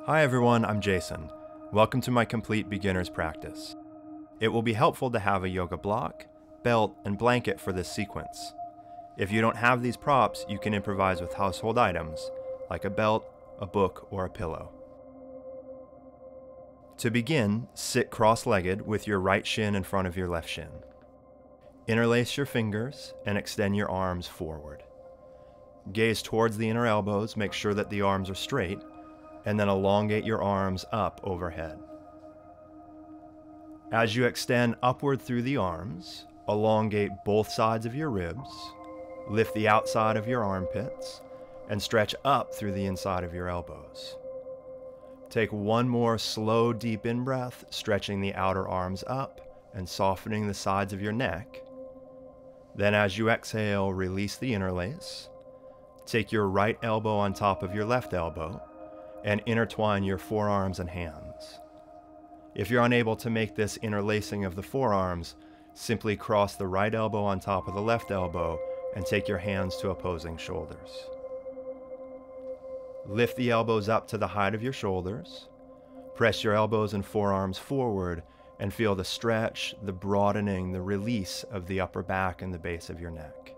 Hi everyone, I'm Jason. Welcome to my complete beginner's practice. It will be helpful to have a yoga block, belt, and blanket for this sequence. If you don't have these props, you can improvise with household items, like a belt, a book, or a pillow. To begin, sit cross-legged with your right shin in front of your left shin. Interlace your fingers and extend your arms forward. Gaze towards the inner elbows, make sure that the arms are straight, and then elongate your arms up overhead. As you extend upward through the arms, elongate both sides of your ribs, lift the outside of your armpits, and stretch up through the inside of your elbows. Take one more slow, deep in-breath, stretching the outer arms up and softening the sides of your neck. Then as you exhale, release the interlace. Take your right elbow on top of your left elbow and intertwine your forearms and hands. If you're unable to make this interlacing of the forearms, simply cross the right elbow on top of the left elbow and take your hands to opposing shoulders. Lift the elbows up to the height of your shoulders. Press your elbows and forearms forward and feel the stretch, the broadening, the release of the upper back and the base of your neck.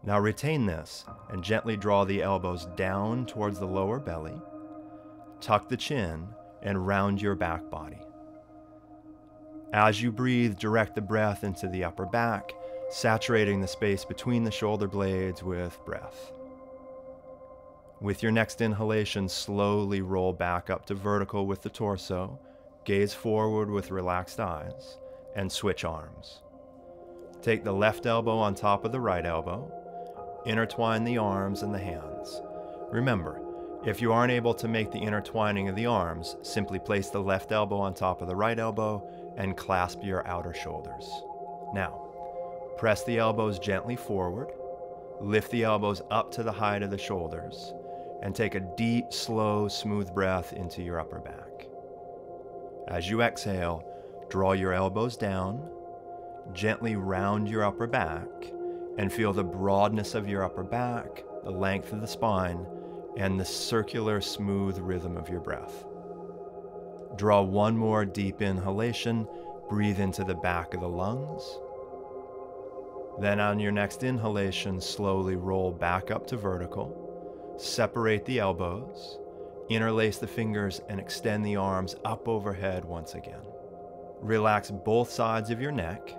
Now retain this and gently draw the elbows down towards the lower belly. Tuck the chin and round your back body. As you breathe, direct the breath into the upper back, saturating the space between the shoulder blades with breath. With your next inhalation, slowly roll back up to vertical with the torso, gaze forward with relaxed eyes, and switch arms. Take the left elbow on top of the right elbow, intertwine the arms and the hands. Remember, if you aren't able to make the intertwining of the arms, simply place the left elbow on top of the right elbow and clasp your outer shoulders. Now, press the elbows gently forward, lift the elbows up to the height of the shoulders, and take a deep, slow, smooth breath into your upper back. As you exhale, draw your elbows down, gently round your upper back, and feel the broadness of your upper back, the length of the spine, and the circular, smooth rhythm of your breath. Draw one more deep inhalation, breathe into the back of the lungs. Then on your next inhalation, slowly roll back up to vertical. Separate the elbows, interlace the fingers, and extend the arms up overhead once again. Relax both sides of your neck,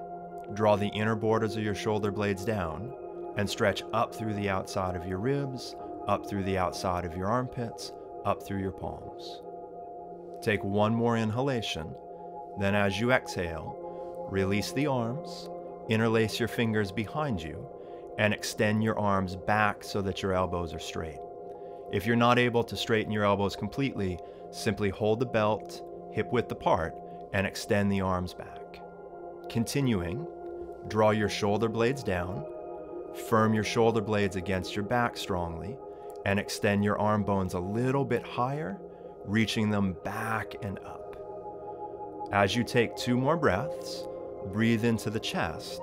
draw the inner borders of your shoulder blades down, and stretch up through the outside of your ribs, up through the outside of your armpits, up through your palms. Take one more inhalation, then as you exhale, release the arms, interlace your fingers behind you, and extend your arms back so that your elbows are straight. If you're not able to straighten your elbows completely, simply hold the belt hip width apart and extend the arms back. Continuing, draw your shoulder blades down, firm your shoulder blades against your back strongly, and extend your arm bones a little bit higher, reaching them back and up. As you take two more breaths, breathe into the chest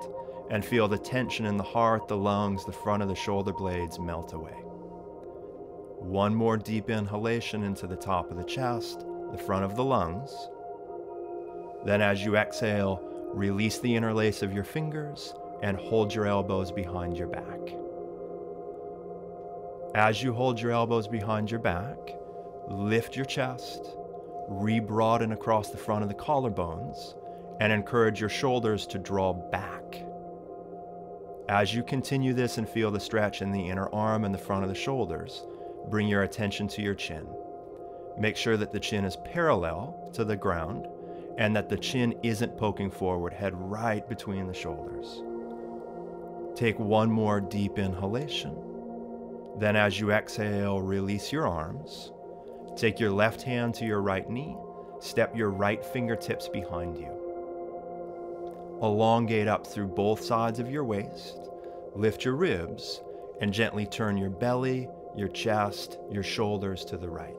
and feel the tension in the heart, the lungs, the front of the shoulder blades melt away. One more deep inhalation into the top of the chest, the front of the lungs. Then as you exhale, release the interlace of your fingers and hold your elbows behind your back. As you hold your elbows behind your back, lift your chest, re-broaden across the front of the collarbones, and encourage your shoulders to draw back. As you continue this and feel the stretch in the inner arm and the front of the shoulders, bring your attention to your chin. Make sure that the chin is parallel to the ground and that the chin isn't poking forward, head right between the shoulders. Take one more deep inhalation. Then as you exhale, release your arms. Take your left hand to your right knee, step your right fingertips behind you. Elongate up through both sides of your waist, lift your ribs, and gently turn your belly, your chest, your shoulders to the right.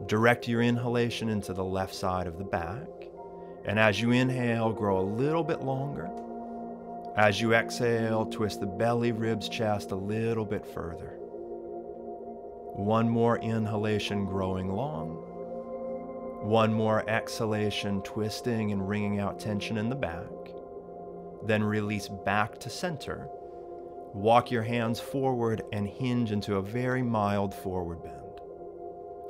Direct your inhalation into the left side of the back, and as you inhale, grow a little bit longer. As you exhale, twist the belly, ribs, chest a little bit further. One more inhalation, growing long. One more exhalation, twisting and wringing out tension in the back. Then release back to center. Walk your hands forward and hinge into a very mild forward bend.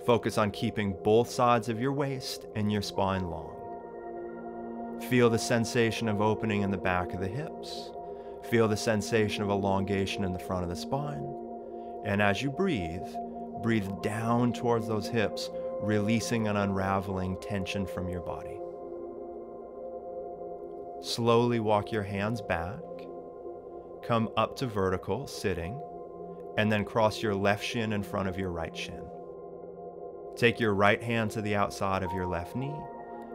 Focus on keeping both sides of your waist and your spine long. Feel the sensation of opening in the back of the hips. Feel the sensation of elongation in the front of the spine. And as you breathe, breathe down towards those hips, releasing and unraveling tension from your body. Slowly walk your hands back. Come up to vertical, sitting, and then cross your left shin in front of your right shin. Take your right hand to the outside of your left knee.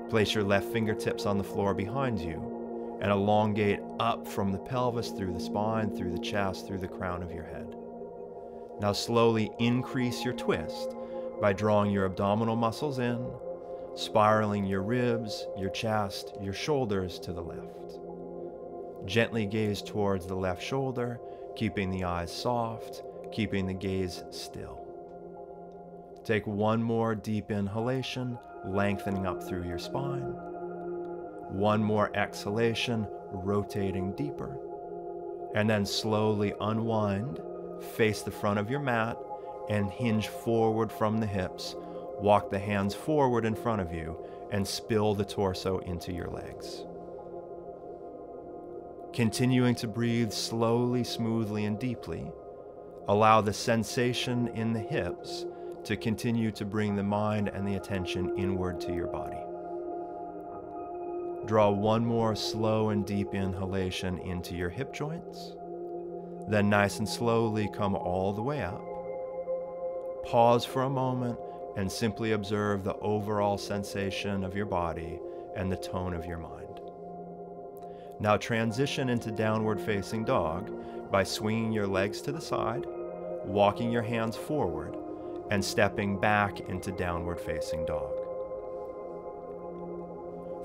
Place your left fingertips on the floor behind you and elongate up from the pelvis, through the spine, through the chest, through the crown of your head. Now slowly increase your twist by drawing your abdominal muscles in, spiraling your ribs, your chest, your shoulders to the left. Gently gaze towards the left shoulder, keeping the eyes soft, keeping the gaze still. Take one more deep inhalation, lengthening up through your spine. One more exhalation, rotating deeper. And then slowly unwind, face the front of your mat, and hinge forward from the hips. Walk the hands forward in front of you and spill the torso into your legs. Continuing to breathe slowly, smoothly, and deeply, allow the sensation in the hips to continue to bring the mind and the attention inward to your body. Draw one more slow and deep inhalation into your hip joints. Then nice and slowly come all the way up. Pause for a moment and simply observe the overall sensation of your body and the tone of your mind. Now transition into downward facing dog by swinging your legs to the side, walking your hands forward, and stepping back into downward facing dog.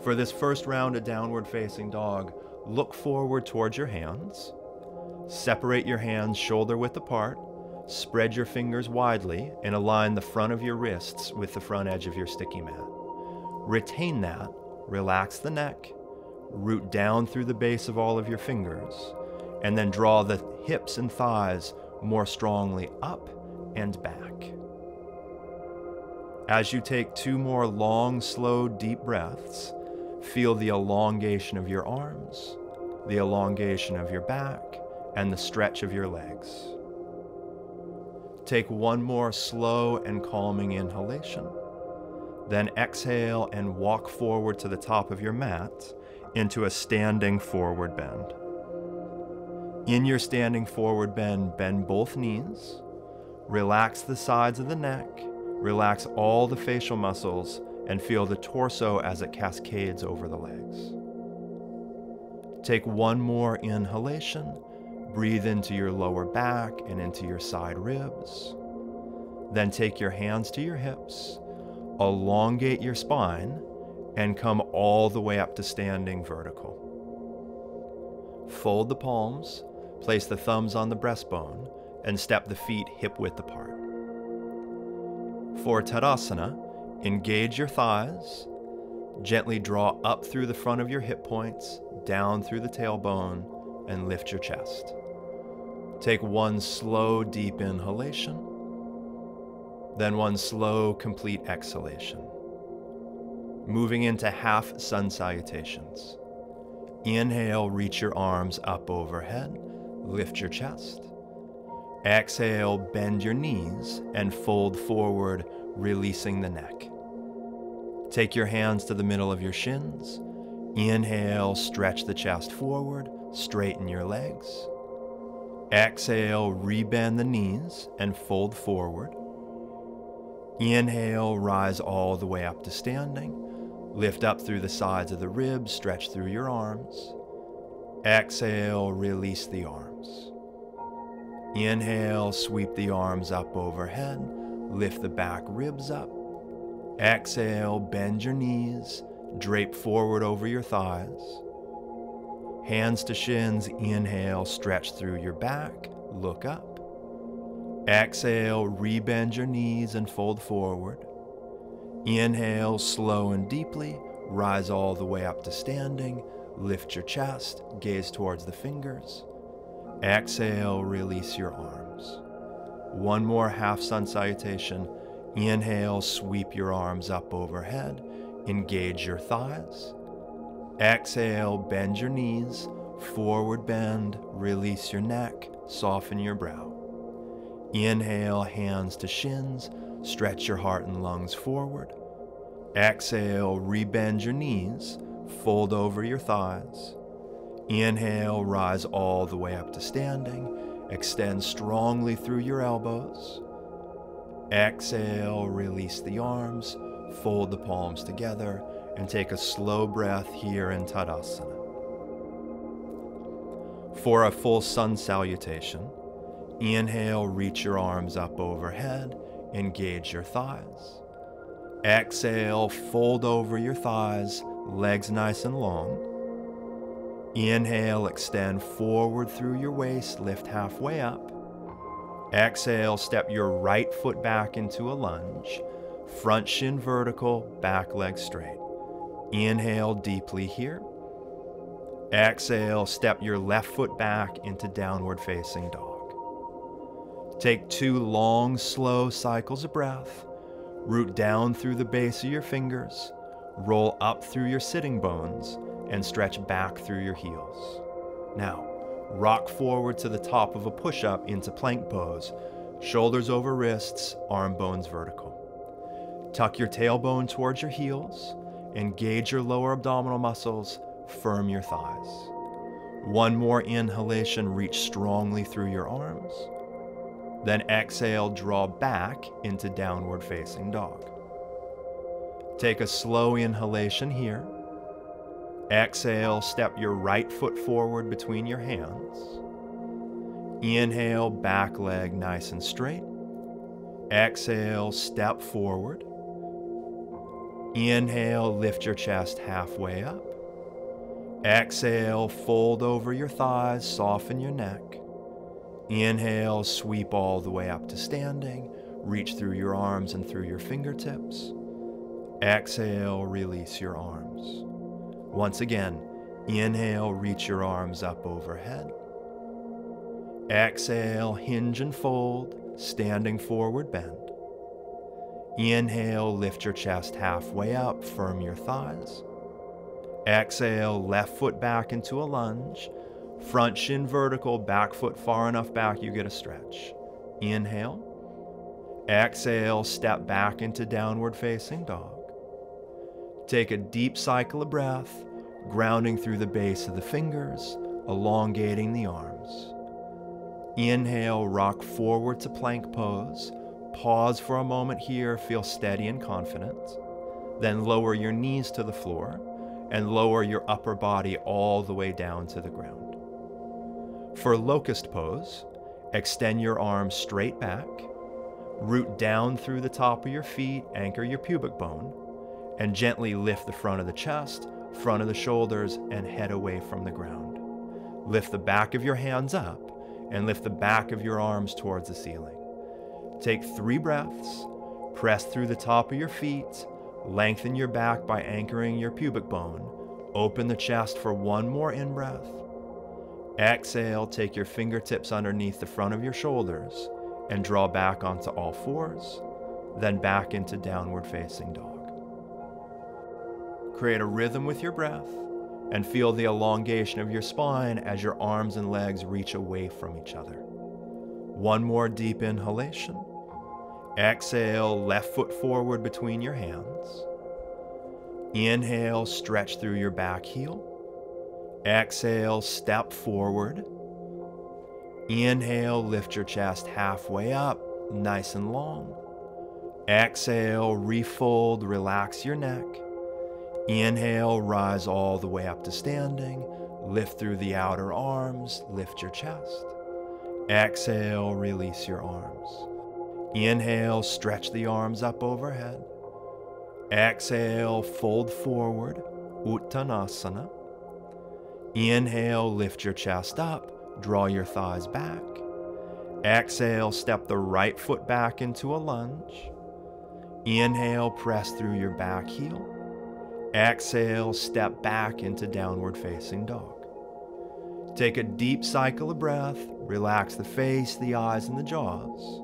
For this first round of downward facing dog, look forward towards your hands. Separate your hands shoulder width apart. Spread your fingers widely and align the front of your wrists with the front edge of your sticky mat. Retain that, relax the neck, root down through the base of all of your fingers, and then draw the hips and thighs more strongly up and back. As you take two more long, slow, deep breaths, feel the elongation of your arms, the elongation of your back, and the stretch of your legs. Take one more slow and calming inhalation. Then exhale and walk forward to the top of your mat into a standing forward bend. In your standing forward bend, bend both knees. Relax the sides of the neck. Relax all the facial muscles and feel the torso as it cascades over the legs. Take one more inhalation. Breathe into your lower back and into your side ribs. Then take your hands to your hips, elongate your spine, and come all the way up to standing vertical. Fold the palms, place the thumbs on the breastbone, and step the feet hip width apart. For Tadasana, engage your thighs, gently draw up through the front of your hip points, down through the tailbone, and lift your chest. Take one slow, deep inhalation, then one slow, complete exhalation. Moving into half sun salutations. Inhale, reach your arms up overhead, lift your chest. Exhale, bend your knees and fold forward, releasing the neck. Take your hands to the middle of your shins. Inhale, stretch the chest forward, straighten your legs. Exhale, rebend the knees and fold forward. Inhale, rise all the way up to standing. Lift up through the sides of the ribs, stretch through your arms. Exhale, release the arms. Inhale, sweep the arms up overhead. Lift the back ribs up. Exhale, bend your knees, drape forward over your thighs. Hands to shins, inhale, stretch through your back, look up. Exhale, rebend your knees and fold forward. Inhale, slow and deeply, rise all the way up to standing. Lift your chest, gaze towards the fingers. Exhale, release your arms. One more half sun salutation. Inhale, sweep your arms up overhead. Engage your thighs. Exhale, bend your knees. Forward bend, release your neck, soften your brow. Inhale, hands to shins, stretch your heart and lungs forward. Exhale, rebend your knees, fold over your thighs. Inhale, rise all the way up to standing. Extend strongly through your elbows. Exhale, release the arms, fold the palms together, and take a slow breath here in Tadasana. For a full sun salutation, inhale, reach your arms up overhead, engage your thighs. Exhale, fold over your thighs, legs nice and long. Inhale, extend forward through your waist, lift halfway up. Exhale, step your right foot back into a lunge. Front shin vertical, back leg straight. Inhale deeply here. Exhale, step your left foot back into downward facing dog. Take 2 long, slow cycles of breath. Root down through the base of your fingers. Roll up through your sitting bones and stretch back through your heels. Now, rock forward to the top of a push-up into plank pose. Shoulders over wrists, arm bones vertical. Tuck your tailbone towards your heels. Engage your lower abdominal muscles. Firm your thighs. One more inhalation, reach strongly through your arms. Then exhale, draw back into downward facing dog. Take a slow inhalation here. Exhale, step your right foot forward between your hands. Inhale, back leg nice and straight. Exhale, step forward. Inhale, lift your chest halfway up. Exhale, fold over your thighs, soften your neck. Inhale, sweep all the way up to standing. Reach through your arms and through your fingertips. Exhale, release your arms. Once again, inhale, reach your arms up overhead. Exhale, hinge and fold, standing forward bend. Inhale, lift your chest halfway up, firm your thighs. Exhale, left foot back into a lunge. Front shin vertical, back foot far enough back you get a stretch. Inhale. Exhale, step back into downward facing dog. Take a deep cycle of breath, grounding through the base of the fingers, elongating the arms. Inhale, rock forward to plank pose. Pause for a moment here, feel steady and confident. Then lower your knees to the floor and lower your upper body all the way down to the ground. For locust pose, extend your arms straight back, root down through the top of your feet, anchor your pubic bone, and gently lift the front of the chest, front of the shoulders, and head away from the ground. Lift the back of your hands up and lift the back of your arms towards the ceiling. Take 3 breaths, press through the top of your feet, lengthen your back by anchoring your pubic bone, open the chest for 1 more in-breath. Exhale, take your fingertips underneath the front of your shoulders and draw back onto all fours, then back into downward facing dog. Create a rhythm with your breath and feel the elongation of your spine as your arms and legs reach away from each other. 1 more deep inhalation. Exhale, left foot forward between your hands. Inhale, stretch through your back heel. Exhale, step forward. Inhale, lift your chest halfway up, nice and long. Exhale, refold, relax your neck. Inhale, rise all the way up to standing. Lift through the outer arms, lift your chest. Exhale, release your arms. Inhale, stretch the arms up overhead. Exhale, fold forward, Uttanasana. Inhale, lift your chest up, draw your thighs back. Exhale, step the right foot back into a lunge. Inhale, press through your back heel. Exhale, step back into downward facing dog. Take a deep cycle of breath. Relax the face, the eyes, and the jaws.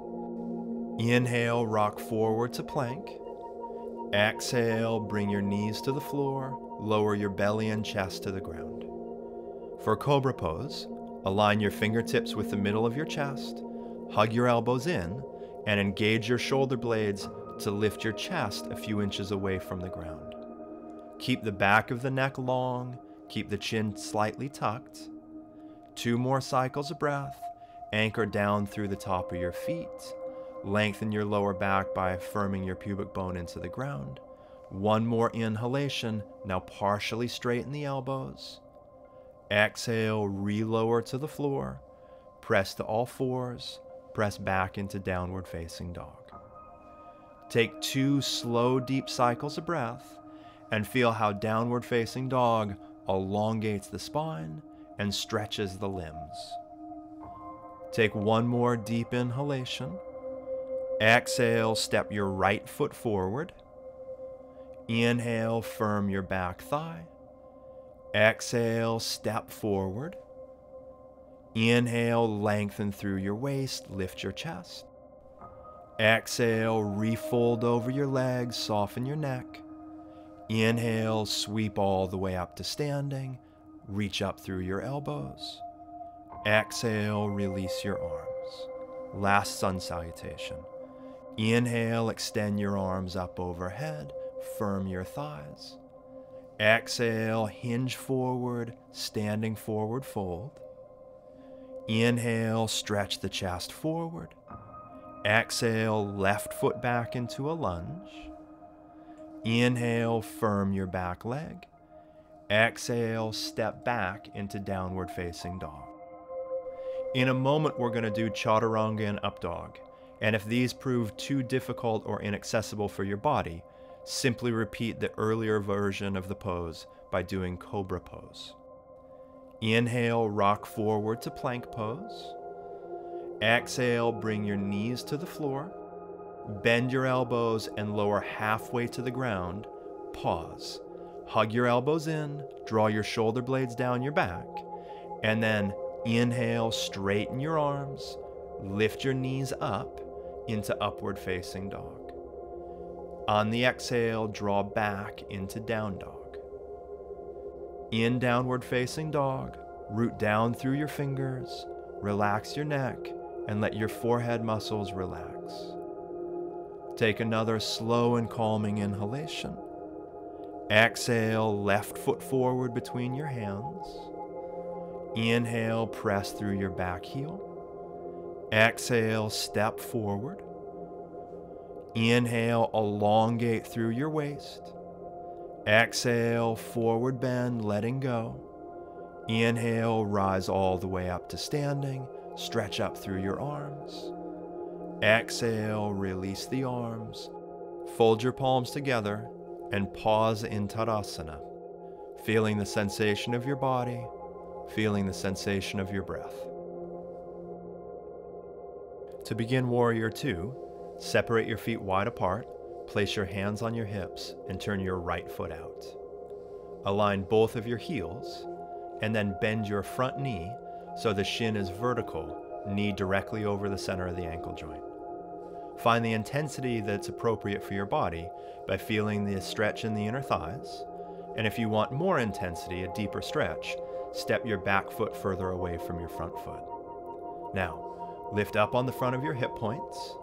Inhale, rock forward to plank. Exhale, bring your knees to the floor. Lower your belly and chest to the ground. For Cobra pose, align your fingertips with the middle of your chest. Hug your elbows in and engage your shoulder blades to lift your chest a few inches away from the ground. Keep the back of the neck long. Keep the chin slightly tucked. 2 more cycles of breath. Anchor down through the top of your feet. Lengthen your lower back by firming your pubic bone into the ground. 1 more inhalation. Now partially straighten the elbows. Exhale, relower to the floor. Press to all fours. Press back into downward facing dog. Take 2 slow, deep cycles of breath and feel how downward facing dog elongates the spine and stretches the limbs. Take 1 more deep inhalation. Exhale, step your right foot forward. Inhale, firm your back thigh. Exhale, step forward. Inhale, lengthen through your waist, lift your chest. Exhale, refold over your legs, soften your neck. Inhale, sweep all the way up to standing. Reach up through your elbows. Exhale, release your arms. Last sun salutation. Inhale, extend your arms up overhead, firm your thighs. Exhale, hinge forward, standing forward fold. Inhale, stretch the chest forward. Exhale, left foot back into a lunge. Inhale, firm your back leg. Exhale, step back into downward facing dog. In a moment, we're going to do chaturanga and up dog. And if these prove too difficult or inaccessible for your body, simply repeat the earlier version of the pose by doing cobra pose. Inhale, rock forward to plank pose. Exhale, bring your knees to the floor. Bend your elbows and lower halfway to the ground. Pause. Hug your elbows in, draw your shoulder blades down your back, and then inhale, straighten your arms, lift your knees up into upward facing dog. On the exhale, draw back into down dog. In downward facing dog, root down through your fingers, relax your neck, and let your forehead muscles relax. Take another slow and calming inhalation. Exhale, left foot forward between your hands. Inhale, press through your back heel. Exhale, step forward. Inhale, elongate through your waist. Exhale, forward bend, letting go. Inhale, rise all the way up to standing. Stretch up through your arms. Exhale, release the arms. Fold your palms together and pause in Tadasana, feeling the sensation of your body, feeling the sensation of your breath. To begin Warrior 2, separate your feet wide apart, place your hands on your hips, and turn your right foot out. Align both of your heels, and then bend your front knee so the shin is vertical, knee directly over the center of the ankle joint. Find the intensity that's appropriate for your body by feeling the stretch in the inner thighs, and if you want more intensity, a deeper stretch, step your back foot further away from your front foot. Now, lift up on the front of your hip points,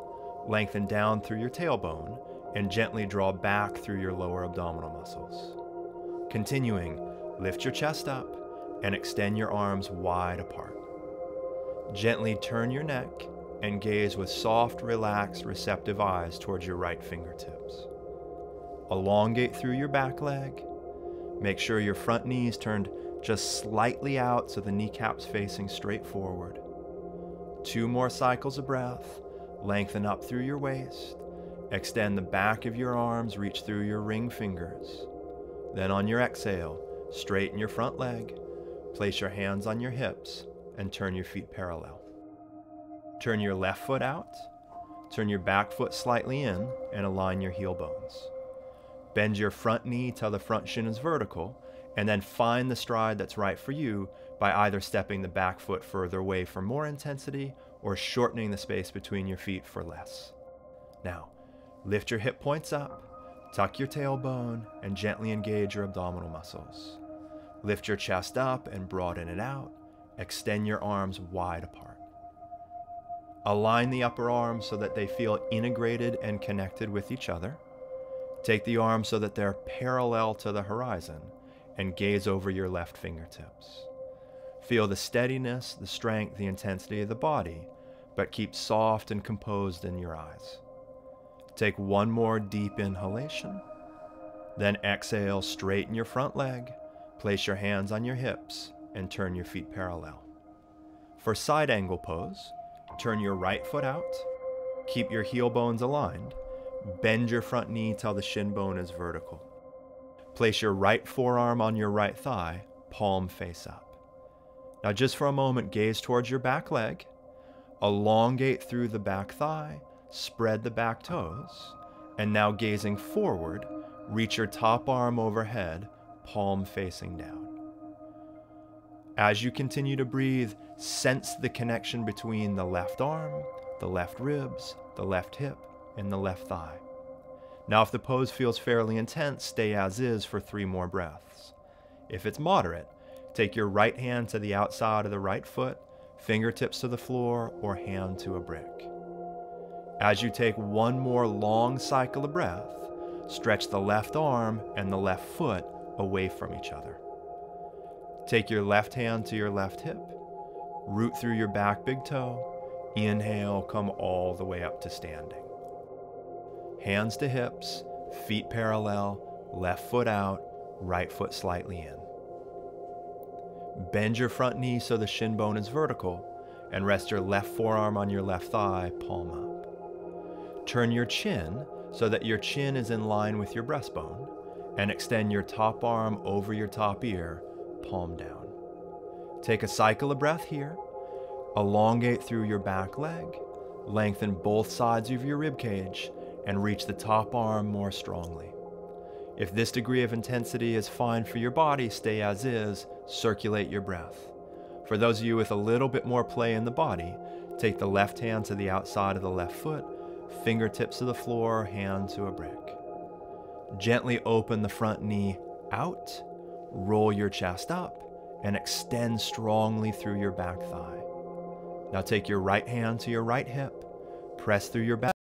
lengthen down through your tailbone, and gently draw back through your lower abdominal muscles. Continuing, lift your chest up and extend your arms wide apart. Gently turn your neck and gaze with soft, relaxed, receptive eyes towards your right fingertips. Elongate through your back leg. Make sure your front knee is turned just slightly out so the kneecaps facing straight forward. 2 more cycles of breath. Lengthen up through your waist. Extend the back of your arms, reach through your ring fingers. Then on your exhale, straighten your front leg. Place your hands on your hips and turn your feet parallel. Turn your left foot out, turn your back foot slightly in, and align your heel bones. Bend your front knee till the front shin is vertical, and then find the stride that's right for you by either stepping the back foot further away for more intensity or shortening the space between your feet for less. Now, lift your hip points up, tuck your tailbone, and gently engage your abdominal muscles. Lift your chest up and broaden it out. Extend your arms wide apart. Align the upper arms so that they feel integrated and connected with each other. Take the arms so that they're parallel to the horizon and gaze over your left fingertips. Feel the steadiness, the strength, the intensity of the body, but keep soft and composed in your eyes. Take one more deep inhalation, then exhale, straighten your front leg, place your hands on your hips, and turn your feet parallel. For side angle pose, turn your right foot out, keep your heel bones aligned, bend your front knee till the shin bone is vertical. Place your right forearm on your right thigh, palm face up. Now just for a moment, gaze towards your back leg, elongate through the back thigh, spread the back toes, and now gazing forward, reach your top arm overhead, palm facing down. As you continue to breathe, sense the connection between the left arm, the left ribs, the left hip, and the left thigh. Now if the pose feels fairly intense, stay as is for 3 more breaths. If it's moderate, take your right hand to the outside of the right foot, fingertips to the floor, or hand to a brick. As you take one more long cycle of breath, stretch the left arm and the left foot away from each other. Take your left hand to your left hip, root through your back big toe, inhale, come all the way up to standing. Hands to hips, feet parallel, left foot out, right foot slightly in. Bend your front knee so the shin bone is vertical, and rest your left forearm on your left thigh, palm up. Turn your chin so that your chin is in line with your breastbone, and extend your top arm over your top ear, palm down. Take a cycle of breath here. Elongate through your back leg, lengthen both sides of your rib cage, and reach the top arm more strongly. If this degree of intensity is fine for your body, stay as is, circulate your breath. For those of you with a little bit more play in the body, take the left hand to the outside of the left foot, fingertips to the floor, hand to a brick. Gently open the front knee out, roll your chest up, and extend strongly through your back thigh. Now take your right hand to your right hip, press through your back,